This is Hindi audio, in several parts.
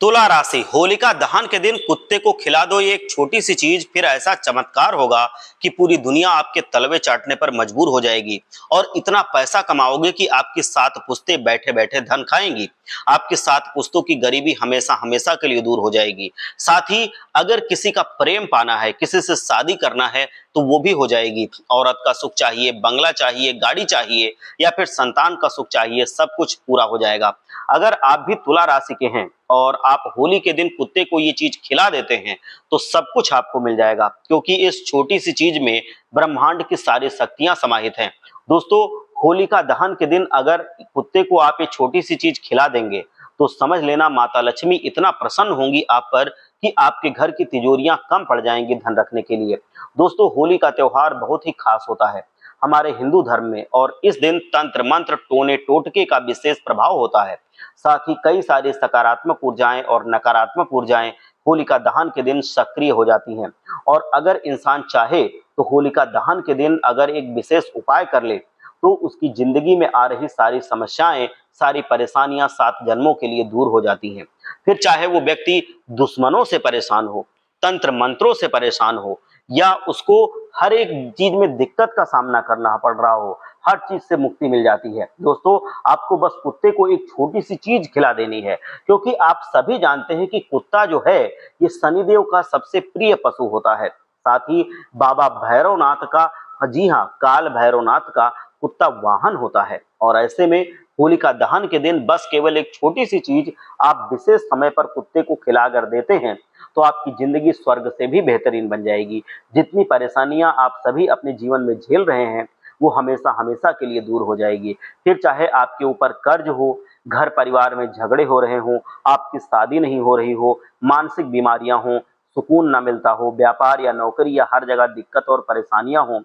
तुला राशि होलिका दहन के दिन कुत्ते को खिला दो ये एक छोटी सी चीज, फिर ऐसा चमत्कार होगा कि पूरी दुनिया आपके तलवे चाटने पर मजबूर हो जाएगी और इतना पैसा कमाओगे कि आपकी 7 पुश्तें बैठे बैठे धन खाएंगी। आपकी 7 पुश्तों की गरीबी हमेशा हमेशा के लिए दूर हो जाएगी। साथ ही अगर किसी का प्रेम पाना है, किसी से शादी करना है तो वो भी हो जाएगी। औरत का सुख चाहिए, बंगला चाहिए, गाड़ी चाहिए या फिर संतान का सुख चाहिए, सब कुछ पूरा हो जाएगा। अगर आप भी तुला राशि के हैं और आप होली के दिन कुत्ते को ये चीज खिला देते हैं तो सब कुछ आपको मिल जाएगा, क्योंकि इस छोटी सी चीज में ब्रह्मांड की सारी शक्तियां समाहित हैं। दोस्तों, होलिका दहन के दिन अगर कुत्ते को आप ये छोटी सी चीज खिला देंगे तो समझ लेना माता लक्ष्मी इतना प्रसन्न होंगी आप पर कि आपके घर की तिजोरियां कम पड़ जाएंगी धन रखने के लिए। दोस्तों, होली का त्योहार बहुत ही खास होता है हमारे हिंदू धर्म में, और इस दिन तंत्र मंत्र टोने टोटके का विशेष प्रभाव होता है। साथ ही कई सारी सकारात्मक ऊर्जाएं और नकारात्मक ऊर्जाएं होलिका दहन के दिन सक्रिय हो जाती हैं। और अगर इंसान चाहे तो होलिका दहन के दिन अगर एक विशेष उपाय कर ले तो उसकी जिंदगी में आ रही सारी समस्याएं, सारी परेशानियां 7 जन्मों के लिए दूर हो जाती हैं। फिर चाहे वो व्यक्ति दुश्मनों से परेशान हो, तंत्र मंत्रों से परेशान हो, या उसको हर एक चीज में दिक्कत का सामना करना पड़ रहा हो, हर चीज से मुक्ति मिल जाती है। दोस्तों, आपको बस कुत्ते को एक छोटी सी चीज खिला देनी है, क्योंकि आप सभी जानते हैं कि कुत्ता जो है ये शनिदेव का सबसे प्रिय पशु होता है। साथ ही बाबा भैरवनाथ का, जी हाँ, काल भैरवनाथ का कुत्ता वाहन होता है। और ऐसे में होलिका दहन के दिन बस केवल एक छोटी सी चीज आप विशेष समय पर कुत्ते को खिला कर देते हैं तो आपकी जिंदगी स्वर्ग से भी बेहतरीन बन जाएगी। जितनी परेशानियां आप सभी अपने जीवन में झेल रहे हैं वो हमेशा हमेशा के लिए दूर हो जाएगी। फिर चाहे आपके ऊपर कर्ज हो, घर परिवार में झगड़े हो रहे हों, आपकी शादी नहीं हो रही हो, मानसिक बीमारियां हों, सुकून ना मिलता हो, व्यापार या नौकरी या हर जगह दिक्कत और परेशानियां हों,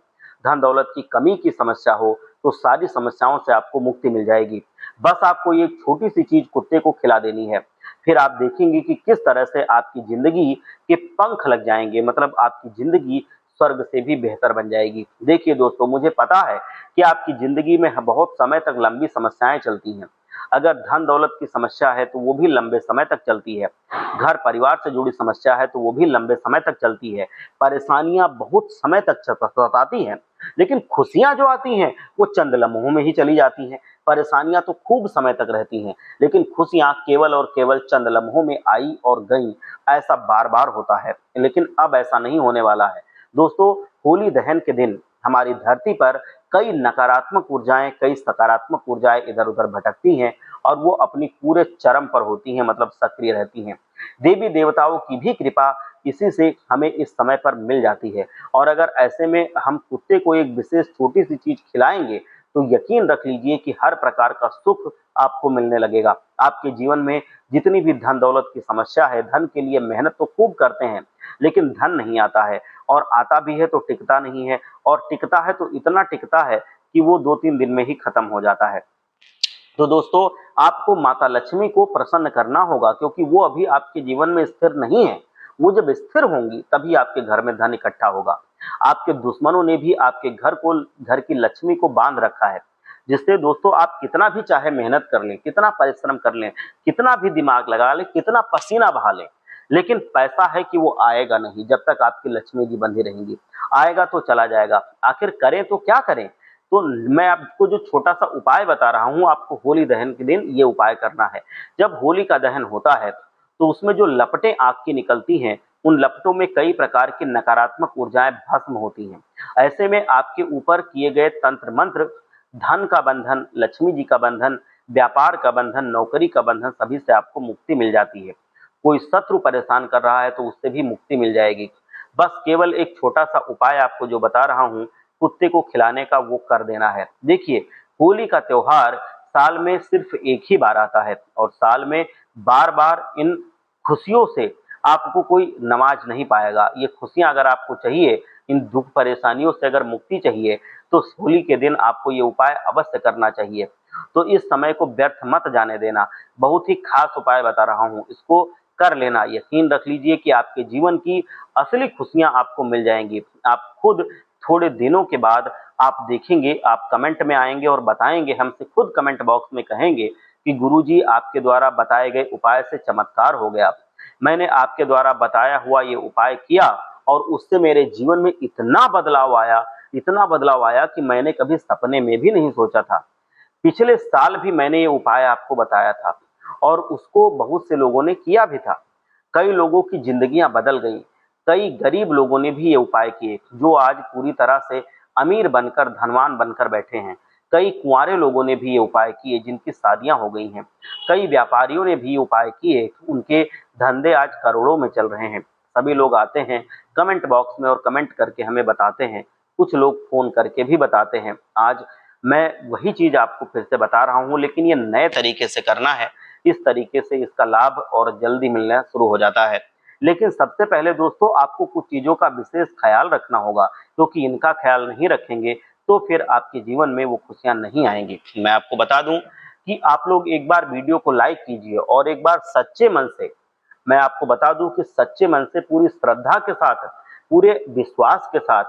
धन दौलत की कमी की समस्या हो, तो सारी समस्याओं से आपको मुक्ति मिल जाएगी। बस आपको ये छोटी सी चीज कुत्ते को खिला देनी है। फिर आप देखेंगे कि किस तरह से आपकी जिंदगी के पंख लग जाएंगे, मतलब आपकी जिंदगी स्वर्ग से भी बेहतर बन जाएगी। देखिए दोस्तों, मुझे पता है कि आपकी जिंदगी में बहुत समय तक लंबी समस्याएं चलती हैं। अगर धन दौलत की समस्या है तो वो भी लंबे समय तक चलती है, घर परिवार से जुड़ी समस्या है तो वो भी लंबे समय तक चलती है, परेशानियां बहुत समय तक सताती हैं। लेकिन खुशियां जो आती हैं वो चंद लम्हों में ही चली जाती हैं। परेशानियां तो खूब समय तक रहती हैं, लेकिन खुशियां केवल और केवल चंद लम्हों में आई और गई। ऐसा बार बार होता है, लेकिन अब ऐसा नहीं होने वाला है। दोस्तों, होली दहन के दिन हमारी धरती पर कई नकारात्मक ऊर्जाएं, कई सकारात्मक ऊर्जाएं इधर उधर भटकती हैं और वो अपनी पूरे चरम पर होती हैं, मतलब सक्रिय रहती हैं। देवी देवताओं की भी कृपा इसी से हमें इस समय पर मिल जाती है। और अगर ऐसे में हम कुत्ते को एक विशेष छोटी सी चीज खिलाएंगे तो यकीन रख लीजिए कि हर प्रकार का सुख आपको मिलने लगेगा। आपके जीवन में जितनी भी धन दौलत की समस्या है, धन के लिए मेहनत तो खूब करते हैं लेकिन धन नहीं आता है, और आता भी है तो टिकता नहीं है, और टिकता है तो इतना टिकता है कि वो 2-3 दिन में ही खत्म हो जाता है। तो दोस्तों, आपको माता लक्ष्मी को प्रसन्न करना होगा, क्योंकि वो अभी आपके जीवन में स्थिर नहीं है। वो जब स्थिर होंगी तभी आपके घर में धन इकट्ठा होगा। आपके दुश्मनों ने भी आपके घर की लक्ष्मी को बांध रखा है, जिससे दोस्तों आप कितना भी चाहे मेहनत कर लें, कितना परिश्रम कर लें, कितना भी दिमाग लगा लें, कितना पसीना बहा लें, लेकिन पैसा है कि वो आएगा नहीं जब तक आपकी लक्ष्मी जी बंधी रहेंगी। आएगा तो चला जाएगा। आखिर करें तो क्या करें? तो मैं आपको जो छोटा सा उपाय बता रहा हूँ, आपको होली दहन के दिन ये उपाय करना है। जब होली का दहन होता है तो उसमें जो लपटें आग की निकलती हैं, उन लपटों में कई प्रकार की नकारात्मक ऊर्जाएं भस्म होती हैं। ऐसे में आपके ऊपर किए गए तंत्र मंत्र, धन का बंधन, लक्ष्मी जी का बंधन, व्यापार का बंधन, नौकरी का बंधन, सभी से आपको मुक्ति मिल जाती है। कोई शत्रु परेशान कर रहा है तो उससे भी मुक्ति मिल जाएगी। बस केवल एक छोटा सा उपाय आपको जो बता रहा हूँ कुत्ते को खिलाने का, वो कर देना है। देखिए, होली का त्योहार साल में सिर्फ एक ही बार आता है, और साल में बार बार इन खुशियों से आपको कोई नवाज नहीं पाएगा। ये खुशियां अगर आपको चाहिए, इन दुख परेशानियों से अगर मुक्ति चाहिए, तो होली के दिन आपको ये उपाय अवश्य करना चाहिए। तो इस समय को व्यर्थ मत जाने देना। बहुत ही खास उपाय बता रहा हूँ, इसको कर लेना। यकीन रख लीजिए कि आपके जीवन की असली खुशियां आपको मिल जाएंगी। आप खुद थोड़े दिनों के बाद आप देखेंगे, आप कमेंट में आएंगे और बताएंगे, हमसे खुद कमेंट बॉक्स में कहेंगे कि गुरुजी आपके द्वारा बताए गए उपाय से चमत्कार हो गया, मैंने आपके द्वारा बताया हुआ ये उपाय किया और उससे मेरे जीवन में इतना बदलाव आया कि मैंने कभी सपने में भी नहीं सोचा था। पिछले साल भी मैंने ये उपाय आपको बताया था और उसको बहुत से लोगों ने किया भी था। कई लोगों की जिंदगियां बदल गई। कई गरीब लोगों ने भी ये उपाय किए जो आज पूरी तरह से अमीर बनकर धनवान बनकर बैठे हैं। कई कुंवारे लोगों ने भी ये उपाय किए जिनकी शादियां हो गई हैं। कई व्यापारियों ने भी ये उपाय किए, उनके धंधे आज करोड़ों में चल रहे हैं। सभी लोग आते हैं कमेंट बॉक्स में और कमेंट करके हमें बताते हैं, कुछ लोग फोन करके भी बताते हैं। आज मैं वही चीज आपको फिर से बता रहा हूं, लेकिन ये नए तरीके से करना है। इस तरीके से इसका लाभ और जल्दी मिलना शुरू हो जाता है। लेकिन सबसे पहले दोस्तों आपको कुछ चीजों का विशेष ख्याल रखना होगा, क्योंकि इनका ख्याल नहीं रखेंगे तो फिर आपके जीवन में वो खुशियां नहीं आएंगी। मैं आपको बता दूं कि आप लोग एक बार वीडियो को लाइक कीजिए और एक बार सच्चे मन से, मैं आपको बता दूं कि सच्चे मन से पूरी श्रद्धा के साथ, पूरे विश्वास के साथ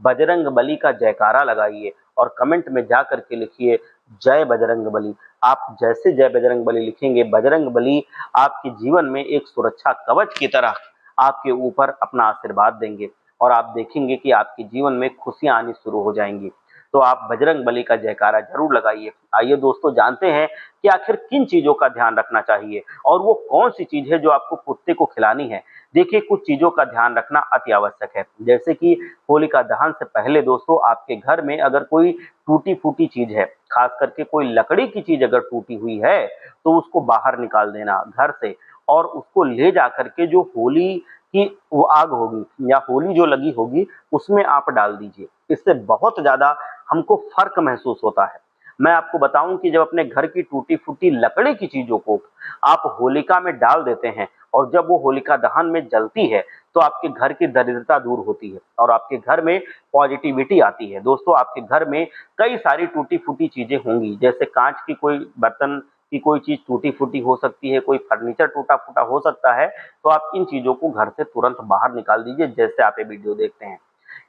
बजरंग बली का जयकारा लगाइए और कमेंट में जा करके लिखिए जय बजरंग बली। आप जैसे जय बजरंग बली लिखेंगे, बजरंग बली आपके जीवन में एक सुरक्षा कवच की तरह आपके ऊपर अपना आशीर्वाद देंगे और आप देखेंगे कि आपके जीवन में खुशियां आनी शुरू हो जाएंगी। तो आप बजरंग बली का जयकारा जरूर लगाइए। आइए दोस्तों जानते हैं कि आखिर किन चीजों का ध्यान रखना चाहिए और वो कौन सी चीज है जो आपको कुत्ते को खिलानी है। देखिए कुछ चीजों का ध्यान रखना अति आवश्यक है, जैसे कि होलिका दहन से पहले दोस्तों आपके घर में अगर कोई टूटी फूटी चीज है, खास करके कोई लकड़ी की चीज अगर टूटी हुई है तो उसको बाहर निकाल देना घर से और उसको ले जा करके जो होली की वो आग होगी या होली जो लगी होगी उसमें आप डाल दीजिए। इससे बहुत ज्यादा हमको फर्क महसूस होता है। मैं आपको बताऊं कि जब अपने घर की टूटी फूटी लकड़ी की चीजों को आप होलिका में डाल देते हैं और जब वो होलिका दहन में जलती है तो आपके घर की दरिद्रता दूर होती है और आपके घर में पॉजिटिविटी आती है। दोस्तों आपके घर में कई सारी टूटी फूटी चीजें होंगी, जैसे कांच की कोई बर्तन की कोई चीज टूटी फूटी हो सकती है, कोई फर्नीचर टूटा फूटा हो सकता है, तो आप इन चीजों को घर से तुरंत बाहर निकाल दीजिए। जैसे आप ये वीडियो देखते हैं,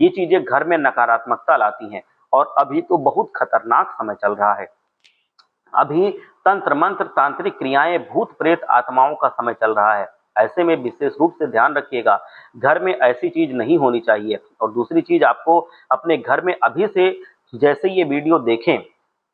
ये चीजें घर में नकारात्मकता लाती हैं और अभी तो बहुत खतरनाक समय चल रहा है। अभी तंत्र मंत्र तांत्रिक क्रियाएं भूत प्रेत आत्माओं का समय चल रहा है। ऐसे में विशेष रूप से ध्यान रखिएगा, घर में ऐसी चीज नहीं होनी चाहिए। और दूसरी चीज आपको अपने घर में अभी से, जैसे ये वीडियो देखें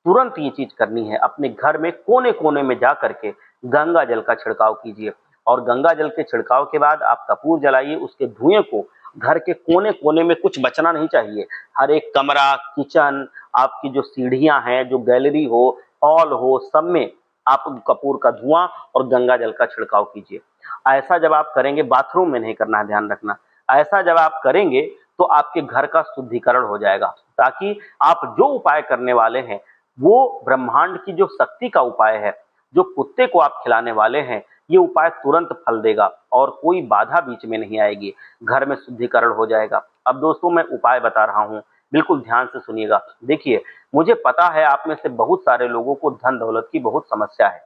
तुरंत ये चीज करनी है, अपने घर में कोने कोने में जा करके गंगा जल का छिड़काव कीजिए और गंगा जल के छिड़काव के बाद आप कपूर जलाइए। उसके धुएं को घर के कोने कोने में कुछ बचना नहीं चाहिए। हर एक कमरा, किचन, आपकी जो सीढ़ियां हैं, जो गैलरी हो, हॉल हो, सब में आप कपूर का धुआं और गंगा जल का छिड़काव कीजिए। ऐसा जब आप करेंगे, बाथरूम में नहीं करना है, ध्यान रखना, ऐसा जब आप करेंगे तो आपके घर का शुद्धिकरण हो जाएगा, ताकि आप जो उपाय करने वाले हैं वो ब्रह्मांड की जो शक्ति का उपाय है, जो कुत्ते को आप खिलाने वाले हैं, ये उपाय तुरंत फल देगा और कोई बाधा बीच में नहीं आएगी, घर में शुद्धिकरण हो जाएगा। अब दोस्तों मैं उपाय बता रहा हूं, बिल्कुल ध्यान से सुनिएगा। देखिए मुझे पता है आप में से बहुत सारे लोगों को धन दौलत की बहुत समस्या है।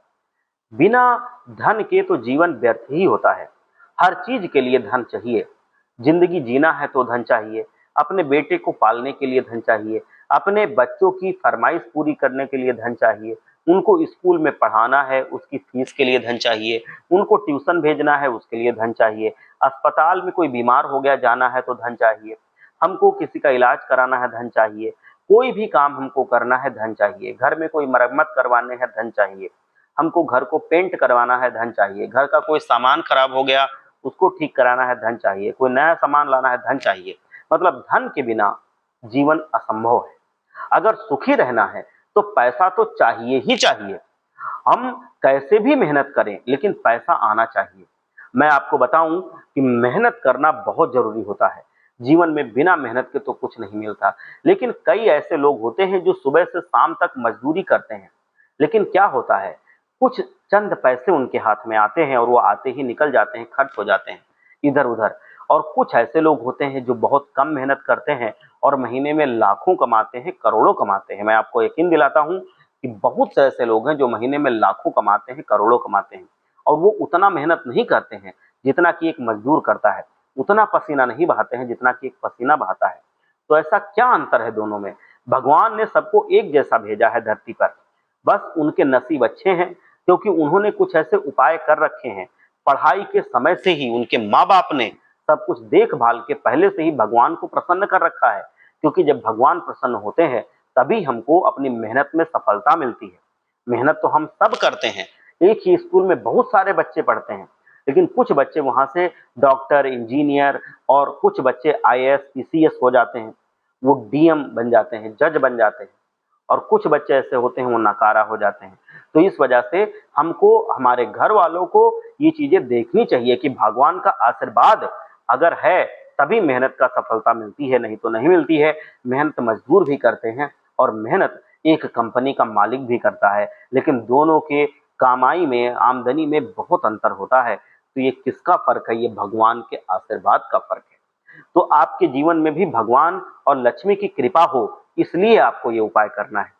बिना धन के तो जीवन व्यर्थ ही होता है। हर चीज के लिए धन चाहिए। जिंदगी जीना है तो धन चाहिए, अपने बेटे को पालने के लिए धन चाहिए, अपने बच्चों की फरमाइश पूरी करने के लिए धन चाहिए, उनको स्कूल में पढ़ाना है उसकी फीस के लिए धन चाहिए, उनको ट्यूशन भेजना है उसके लिए धन चाहिए, अस्पताल में कोई बीमार हो गया जाना है तो धन चाहिए, हमको किसी का इलाज कराना है धन चाहिए, कोई भी काम हमको करना है धन चाहिए, घर में कोई मरम्मत करवाने हैं धन चाहिए, हमको घर को पेंट करवाना है धन चाहिए, घर का कोई सामान खराब हो गया उसको ठीक कराना है धन चाहिए, कोई नया सामान लाना है धन चाहिए। मतलब धन के बिना जीवन असंभव है। अगर सुखी रहना है तो पैसा तो चाहिए ही चाहिए। हम कैसे भी मेहनत करें लेकिन पैसा आना चाहिए। मैं आपको बताऊं कि मेहनत करना बहुत जरूरी होता है। जीवन में बिना मेहनत के तो कुछ नहीं मिलता। लेकिन कई ऐसे लोग होते हैं जो सुबह से शाम तक मजदूरी करते हैं, लेकिन क्या होता है, कुछ चंद पैसे उनके हाथ में आते हैं और वो आते ही निकल जाते हैं, खर्च हो जाते हैं इधर उधर। और कुछ ऐसे लोग होते हैं जो बहुत कम मेहनत करते हैं और महीने में लाखों कमाते हैं, करोड़ों कमाते हैं। मैं आपको यकीन दिलाता हूं कि बहुत से ऐसे लोग हैं जो महीने में लाखों कमाते हैं, करोड़ों कमाते हैं और वो उतना मेहनत नहीं करते हैं जितना कि एक मजदूर करता है, उतना पसीना नहीं बहाते हैं जितना कि एक पसीना बहाता है। तो ऐसा क्या अंतर है दोनों में? भगवान ने सबको एक जैसा भेजा है धरती पर। बस उनके नसीब अच्छे हैं, क्योंकि उन्होंने कुछ ऐसे उपाय कर रखे हैं। पढ़ाई के समय से ही उनके माँ बाप ने सब कुछ देखभाल के पहले से ही भगवान को प्रसन्न कर रखा है, क्योंकि जब भगवान प्रसन्न होते हैं तभी हमको अपनी मेहनत में सफलता मिलती है। मेहनत तो हम सब करते हैं, एक ही स्कूल में बहुत सारे बच्चे पढ़ते हैं, लेकिन कुछ बच्चे वहां से डॉक्टर, इंजीनियर और कुछ बच्चे आईएएस, पीसीएस हो जाते हैं, वो डीएम बन जाते हैं, जज बन जाते हैं, और कुछ बच्चे ऐसे होते हैं वो नकारा हो जाते हैं। तो इस वजह से हमको, हमारे घर वालों को ये चीजें देखनी चाहिए कि भगवान का आशीर्वाद अगर है तभी मेहनत का सफलता मिलती है, नहीं तो नहीं मिलती है। मेहनत मजदूर भी करते हैं और मेहनत एक कंपनी का मालिक भी करता है, लेकिन दोनों के कमाई में, आमदनी में बहुत अंतर होता है। तो ये किसका फर्क है? ये भगवान के आशीर्वाद का फर्क है। तो आपके जीवन में भी भगवान और लक्ष्मी की कृपा हो, इसलिए आपको ये उपाय करना है।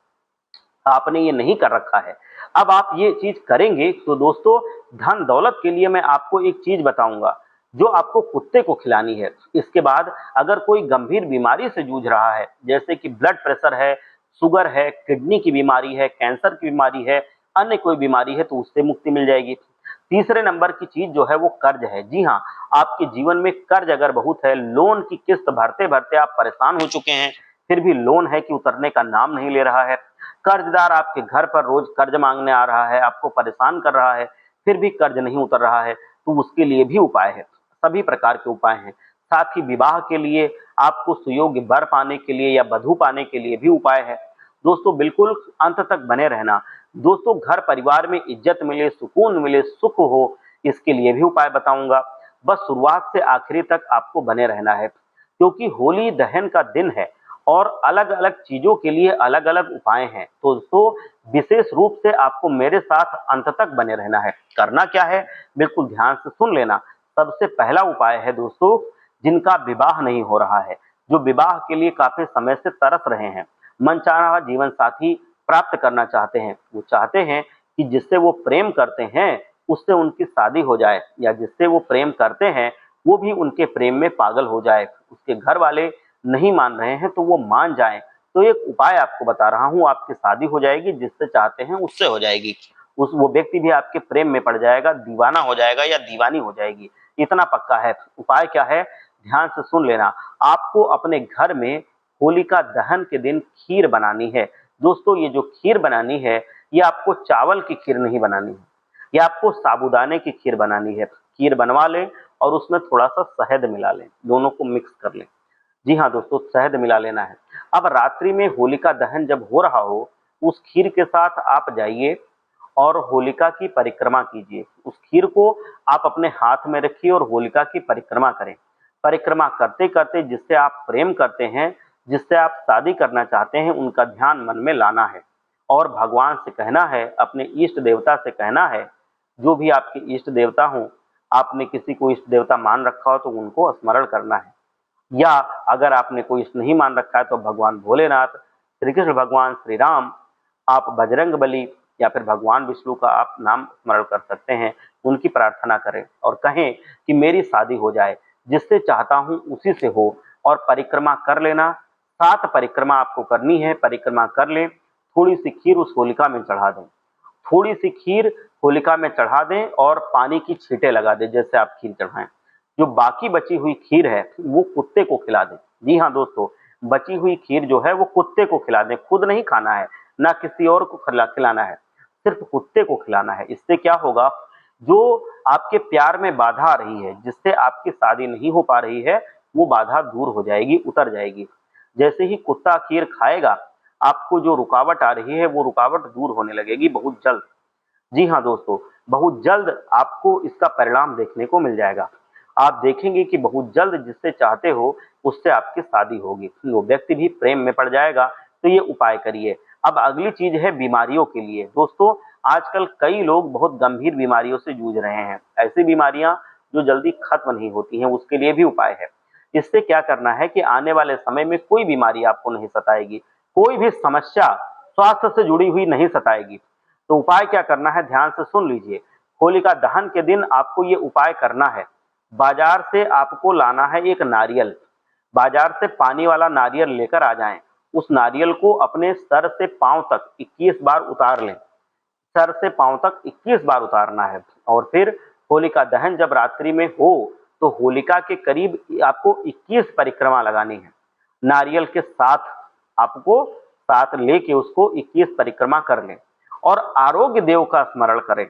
आपने ये नहीं कर रखा है, अब आप ये चीज करेंगे तो दोस्तों, धन दौलत के लिए मैं आपको एक चीज बताऊंगा जो आपको कुत्ते को खिलानी है। इसके बाद अगर कोई गंभीर बीमारी से जूझ रहा है, जैसे कि ब्लड प्रेशर है, शुगर है, किडनी की बीमारी है, कैंसर की बीमारी है, अन्य कोई बीमारी है, तो उससे मुक्ति मिल जाएगी। तीसरे नंबर की चीज जो है वो कर्ज है। जी हाँ, आपके जीवन में कर्ज अगर बहुत है, लोन की किस्त भरते भरते आप परेशान हो चुके हैं, फिर भी लोन है कि उतरने का नाम नहीं ले रहा है, कर्जदार आपके घर पर रोज कर्ज मांगने आ रहा है, आपको परेशान कर रहा है, फिर भी कर्ज नहीं उतर रहा है, तो उसके लिए भी उपाय है। सभी प्रकार के उपाय हैं। साथ ही विवाह के लिए, आपको सुयोग्य वर पाने के लिए या वधू पाने के लिए भी उपाय है। दोस्तों बिल्कुल अंत तक बने रहना। दोस्तों घर परिवार में इज्जत मिले, सुकून मिले, सुख हो, इसके लिए भी उपाय बताऊंगा। बस शुरुआत से आखिरी तक आपको बने रहना है, क्योंकि होली दहन का दिन है और अलग अलग चीजों के लिए अलग अलग उपाय हैं। तो दोस्तों विशेष रूप से आपको मेरे साथ अंत तक बने रहना है। करना क्या है, बिल्कुल ध्यान से सुन लेना। सबसे पहला उपाय है दोस्तों, जिनका विवाह नहीं हो रहा है, जो विवाह के लिए काफी समय से तरस रहे हैं, मनचाहा जीवन साथी प्राप्त करना चाहते हैं, वो चाहते हैं कि जिससे वो प्रेम करते हैं उससे उनकी शादी हो जाए, या जिससे वो प्रेम करते हैं वो भी उनके प्रेम में पागल हो जाए। उसके घर वाले नहीं मान रहे हैं तो वो मान जाएं। तो एक उपाय आपको बता रहा हूं, आपकी शादी हो जाएगी, जिससे चाहते हैं उससे हो जाएगी। उस वो व्यक्ति भी आपके प्रेम में पड़ जाएगा, दीवाना हो जाएगा या दीवानी हो जाएगी, इतना पक्का है। उपाय क्या है, ध्यान से सुन लेना। आपको अपने घर में होलिका दहन के दिन खीर बनानी है। दोस्तों ये जो खीर बनानी है, ये आपको चावल की खीर नहीं बनानी है, ये आपको साबूदाने की खीर बनानी है। खीर बनवा लें और उसमें थोड़ा सा शहद मिला लें, दोनों को मिक्स कर लें। जी हाँ दोस्तों, शहद मिला लेना है। अब रात्रि में होलिका दहन जब हो रहा हो, उस खीर के साथ आप जाइए और होलिका की परिक्रमा कीजिए। उस खीर को आप अपने हाथ में रखिए और होलिका की परिक्रमा करें। परिक्रमा करते करते जिससे आप प्रेम करते हैं, जिससे आप शादी करना चाहते हैं, उनका ध्यान मन में लाना है और भगवान से कहना है, अपने इष्ट देवता से कहना है, जो भी आपके इष्ट देवता हों, आपने किसी को इष्ट देवता मान रखा हो तो उनको स्मरण करना है, या अगर आपने कोई इष्ट नहीं मान रखा है तो भगवान भोलेनाथ, श्री कृष्ण भगवान, श्री राम, आप बजरंग बली या फिर भगवान विष्णु का आप नाम स्मरण कर सकते हैं। उनकी प्रार्थना करें और कहें कि मेरी शादी हो जाए, जिससे चाहता हूं उसी से हो। और परिक्रमा कर लेना, 7 परिक्रमा आपको करनी है। परिक्रमा कर लें, थोड़ी सी खीर उस होलिका में चढ़ा दें, थोड़ी सी खीर होलिका में चढ़ा दें और पानी की छींटे लगा दें जैसे आप खीर चढ़ाएं। जो बाकी बची हुई खीर है वो कुत्ते को खिला दें। जी हाँ दोस्तों, बची हुई खीर जो है वो कुत्ते को खिला दें, खुद नहीं खाना है, ना किसी और को खिलाना है, सिर्फ कुत्ते को खिलाना है। इससे क्या होगा, जो आपके प्यार में बाधा आ रही है, जिससे आपकी शादी नहीं हो पा रही है, वो बाधा दूर हो जाएगी, उतर जाएगी। जैसे ही कुत्ता खीर खाएगा, आपको जो रुकावट आ रही है वो रुकावट दूर होने लगेगी बहुत जल्द। जी हाँ दोस्तों, बहुत जल्द आपको इसका परिणाम देखने को मिल जाएगा। आप देखेंगे कि बहुत जल्द जिससे चाहते हो उससे आपकी शादी होगी, वो व्यक्ति भी प्रेम में पड़ जाएगा। तो ये उपाय करिए। अब अगली चीज है बीमारियों के लिए। दोस्तों आजकल कई लोग बहुत गंभीर बीमारियों से जूझ रहे हैं, ऐसी बीमारियां जो जल्दी खत्म नहीं होती हैं, उसके लिए भी उपाय है। इससे क्या करना है कि आने वाले समय में कोई बीमारी आपको नहीं सताएगी, कोई भी समस्या स्वास्थ्य से जुड़ी हुई नहीं सताएगी। तो उपाय क्या करना है, ध्यान से सुन लीजिए। होलिका दहन के दिन आपको ये उपाय करना है। बाजार से आपको लाना है एक नारियल, बाजार से पानी वाला नारियल लेकर आ जाएं, उस नारियल को अपने सर से पांव तक 21 बार उतार लें। सर से पांव तक 21 बार उतारना है। और फिर होलिका दहन जब रात्रि में हो तो होलिका के करीब आपको 21 परिक्रमा लगानी है। नारियल के साथ आपको साथ लेके उसको 21 परिक्रमा कर लें और आरोग्य देव का स्मरण करें।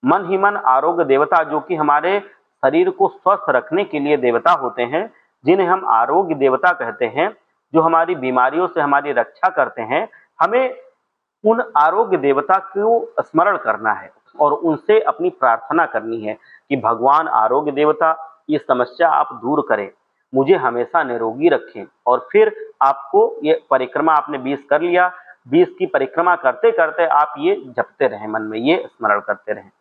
मन ही मन आरोग्य देवता, जो कि हमारे शरीर को स्वस्थ रखने के लिए देवता होते हैं, जिन्हें हम आरोग्य देवता कहते हैं, जो हमारी बीमारियों से हमारी रक्षा करते हैं, हमें उन आरोग्य देवता को स्मरण करना है और उनसे अपनी प्रार्थना करनी है कि भगवान आरोग्य देवता, ये समस्या आप दूर करें, मुझे हमेशा निरोगी रखें। और फिर आपको ये परिक्रमा आपने 20 कर लिया, 20 की परिक्रमा करते करते आप ये जपते रहें, मन में ये स्मरण करते रहें।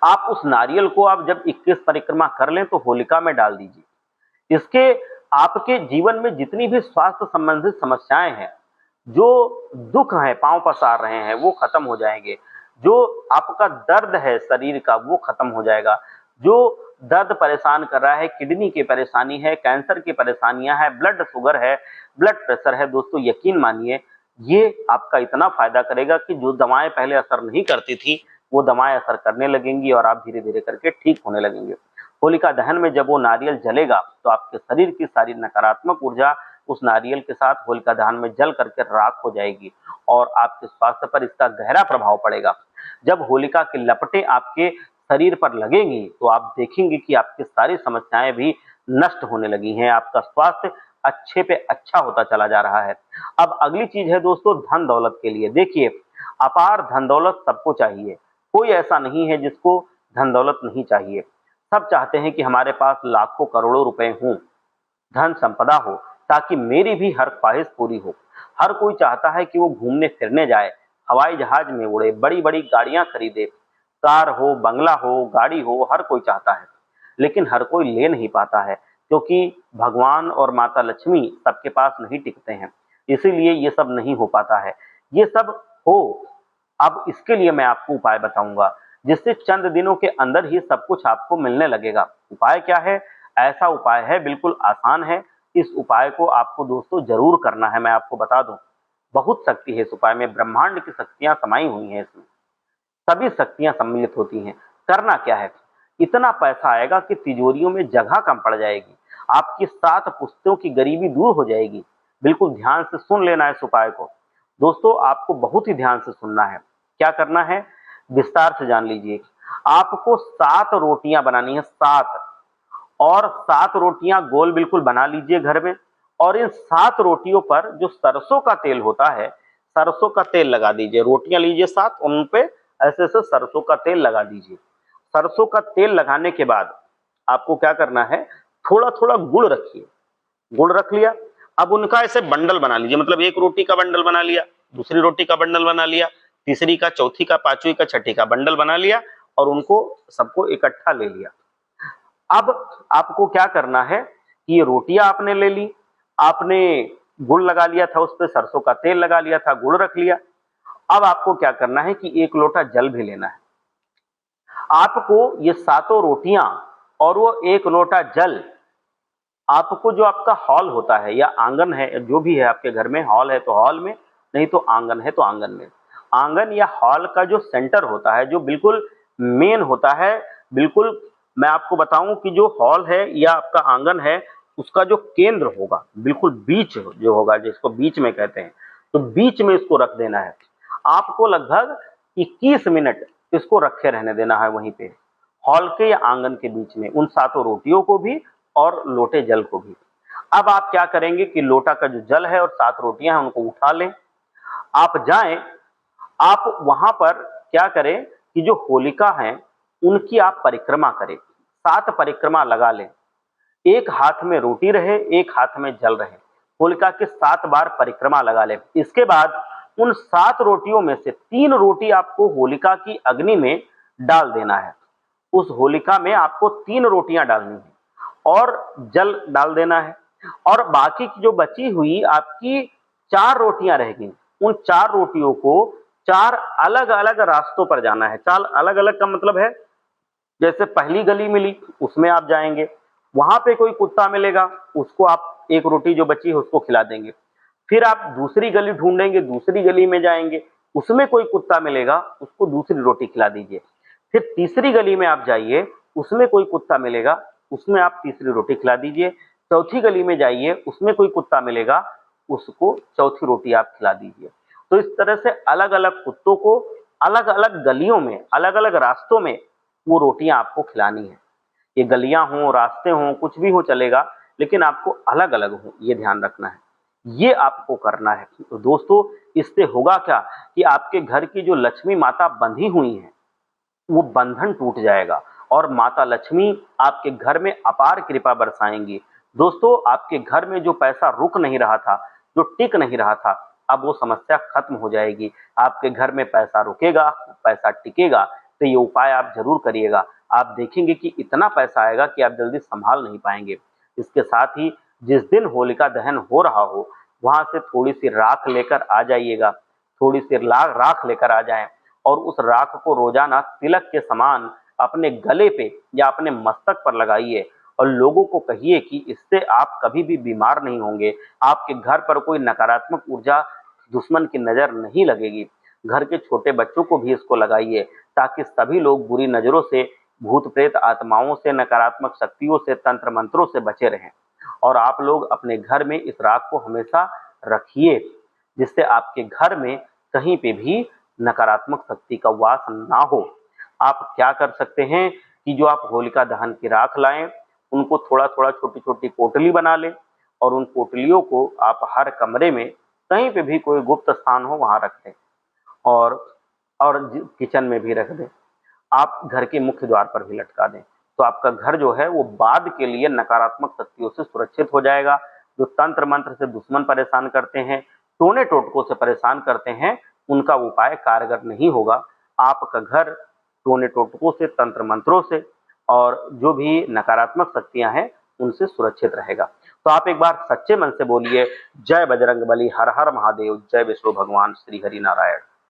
आप उस नारियल को आप जब 21 परिक्रमा कर लें तो होलिका में डाल दीजिए। इसके आपके जीवन में जितनी भी स्वास्थ्य संबंधित समस्याएं हैं, जो दुख है, पांव पसार रहे हैं, वो खत्म हो जाएंगे। जो आपका दर्द है शरीर का, वो खत्म हो जाएगा। जो दर्द परेशान कर रहा है, किडनी की परेशानी है, कैंसर की परेशानियां हैं, ब्लड शुगर है, ब्लड प्रेशर है, दोस्तों यकीन मानिए ये आपका इतना फायदा करेगा कि जो दवाएं पहले असर नहीं करती थी, वो दवाएं असर करने लगेंगी और आप धीरे धीरे करके ठीक होने लगेंगे। होलिका दहन में जब वो नारियल जलेगा तो आपके शरीर की सारी नकारात्मक ऊर्जा उस नारियल के साथ होलिका दहन में जल करके राख हो जाएगी और आपके स्वास्थ्य पर इसका गहरा प्रभाव पड़ेगा। जब होलिका की लपटें आपके शरीर पर लगेंगी तो आप देखेंगे कि आपकी सारी समस्याएं भी नष्ट होने लगी हैं, आपका स्वास्थ्य अच्छे पे अच्छा होता चला जा रहा है। अब अगली चीज है दोस्तों धन दौलत के लिए। देखिए, अपार धन दौलत सबको चाहिए, कोई ऐसा नहीं है जिसको धन दौलत नहीं चाहिए। सब चाहते हैं कि हमारे पास लाखों करोड़ों रुपए हों, धन संपदा हो, ताकि मेरी भी हर ख्वाहिश पूरी हो। हर कोई चाहता है कि वो घूमने फिरने जाए, हवाई जहाज में उड़े, बड़ी बड़ी गाड़ियां खरीदे, कार हो, बंगला हो, गाड़ी हो, हर कोई चाहता है। लेकिन हर कोई ले नहीं पाता है, क्योंकि भगवान और माता लक्ष्मी सबके पास नहीं टिकते हैं, इसीलिए ये सब नहीं हो पाता है। ये सब हो, अब इसके लिए मैं आपको उपाय बताऊंगा, जिससे चंद दिनों के अंदर ही सब कुछ आपको मिलने लगेगा। उपाय क्या है? ऐसा उपाय है, बिल्कुल आसान है। इस उपाय को आपको दोस्तों जरूर करना है। मैं आपको बता दूं, बहुत शक्ति है इस उपाय में, ब्रह्मांड की शक्तियां समाई हुई हैं इसमें, सभी शक्तियां सम्मिलित होती हैं। करना क्या है? इतना पैसा आएगा कि तिजोरियों में जगह कम पड़ जाएगी, आपकी 7 पुश्तों की गरीबी दूर हो जाएगी। बिल्कुल ध्यान से सुन लेना है इस उपाय को दोस्तों, आपको बहुत ही ध्यान से सुनना है। क्या करना है विस्तार से जान लीजिए। आपको 7 रोटियां बनानी है, 7, और 7 रोटियां गोल बिल्कुल बना लीजिए घर में। और इन 7 रोटियों पर जो सरसों का तेल होता है, सरसों का तेल लगा दीजिए। रोटियां लीजिए 7, उन पे ऐसे ऐसे सरसों का तेल लगा दीजिए। सरसों का तेल लगाने के बाद आपको क्या करना है, थोड़ा थोड़ा गुड़ रखिए। गुड़ रख लिया, अब उनका ऐसे बंडल बना लीजिए, मतलब एक रोटी का बंडल बना लिया, दूसरी रोटी का बंडल बना लिया, तीसरी का, चौथी का, पांचवी का, छठी का बंडल बना लिया और उनको सबको इकट्ठा ले लिया। अब आपको क्या करना है कि ये रोटियां आपने ले ली, आपने गुड़ लगा लिया था, उस पर सरसों का तेल लगा लिया था, गुड़ रख लिया। अब आपको क्या करना है कि 1 लोटा जल भी लेना है। आपको ये 7 रोटियां और वो 1 लोटा जल, आपको जो आपका हॉल होता है या आंगन है, जो भी है आपके घर में, हॉल है तो हॉल में, नहीं तो आंगन है तो आंगन में, आंगन या हॉल का जो सेंटर होता है, जो बिल्कुल मेन होता है, बिल्कुल मैं आपको बताऊं कि जो हॉल है या आपका आंगन है, उसका जो केंद्र होगा, बिल्कुल बीच जो होगा, जिसको बीच में कहते हैं, तो बीच में इसको रख देना है। आपको लगभग 21 मिनट इसको रखे रहने देना है वहीं पे, हॉल के या आंगन के बीच में, उन 7 रोटियों को भी और लोटे जल को भी। अब आप क्या करेंगे कि लोटा का जो जल है और 7 रोटियां हैं उनको उठा लें, आप जाएं, आप वहां पर क्या करें कि जो होलिका है उनकी आप परिक्रमा करें, 7 परिक्रमा लगा लें। एक हाथ में रोटी रहे, एक हाथ में जल रहे, होलिका के 7 बार परिक्रमा लगा लें। इसके बाद उन 7 रोटियों में से 3 रोटी आपको होलिका की अग्नि में डाल देना है। उस होलिका में आपको 3 रोटियां डालनी है और जल डाल देना है, और बाकी की जो बची हुई आपकी 4 रोटियां रहेगी, उन 4 रोटियों को 4 अलग अलग रास्तों पर जाना है। 4 अलग अलग का मतलब है, जैसे पहली गली मिली उसमें आप जाएंगे, वहां पे कोई कुत्ता मिलेगा, उसको आप 1 रोटी जो बची है उसको खिला देंगे। फिर आप दूसरी गली ढूंढेंगे, दूसरी गली में जाएंगे, उसमें कोई कुत्ता मिलेगा, उसको दूसरी रोटी खिला दीजिए। फिर तीसरी गली में आप जाइए, उसमें कोई कुत्ता मिलेगा, उसमें आप तीसरी रोटी खिला दीजिए। चौथी गली में जाइए, उसमें कोई कुत्ता मिलेगा, उसको चौथी रोटी आप खिला दीजिए। तो इस तरह से अलग अलग कुत्तों को अलग अलग गलियों में, अलग अलग रास्तों में वो रोटियां आपको खिलानी है। ये गलियां हों, रास्ते हों, कुछ भी हो चलेगा, लेकिन आपको अलग अलग हो, ये ध्यान रखना है। ये आपको करना है। तो दोस्तों, इससे होगा क्या कि आपके घर की जो लक्ष्मी माता बंधी हुई है, वो बंधन टूट जाएगा और माता लक्ष्मी आपके घर में अपार कृपा बरसाएंगी। दोस्तों, आपके घर में जो पैसा रुक नहीं रहा था, जो टिक नहीं रहा था, अब वो समस्या खत्म हो जाएगी। आपके घर में पैसा रुकेगा, पैसा टिकेगा। तो ये उपाय आप जरूर करिएगा। आप देखेंगे कि इतना पैसा आएगा कि आप जल्दी संभाल नहीं पाएंगे। इसके साथ ही जिस दिन होलिका दहन हो रहा हो, वहां से थोड़ी सी राख लेकर आ जाइएगा, थोड़ी सी राख लेकर आ जाएं और उस राख को रोजाना तिलक के समान अपने गले पे या अपने मस्तक पर लगाइए और लोगों को कहिए कि इससे आप कभी भी बीमार नहीं होंगे, आपके घर पर कोई नकारात्मक ऊर्जा, दुश्मन की नजर नहीं लगेगी। घर के छोटे बच्चों को भी इसको लगाइए ताकि सभी लोग बुरी नजरों से, भूत प्रेत आत्माओं से, नकारात्मक शक्तियों से, तंत्र मंत्रों से बचे रहें। और आप लोग अपने घर में इस राख को हमेशा रखिए, जिससे आपके घर में कहीं पे भी नकारात्मक शक्ति का वास ना हो। आप क्या कर सकते हैं कि जो आप होलिका दहन की राख लाएं, उनको थोड़ा थोड़ा छोटी छोटी पोटली बना लें और उन पोटलियों को आप हर कमरे में, कहीं पे भी कोई गुप्त स्थान हो वहां रख दें और किचन में भी रख दें। आप घर के मुख्य द्वार पर भी लटका दें। तो आपका घर जो है वो बाद के लिए नकारात्मक शक्तियों से सुरक्षित हो जाएगा। जो तंत्र मंत्र से दुश्मन परेशान करते हैं, टोने टोटकों से परेशान करते हैं, उनका उपाय कारगर नहीं होगा। आपका घर टोने टोटकों से, तंत्र मंत्रों से और जो भी नकारात्मक शक्तियां हैं, उनसे सुरक्षित रहेगा। तो आप एक बार सच्चे मन से बोलिए, जय बजरंग बली, हर हर महादेव, जय विष्णु भगवान श्री हरि नारायण।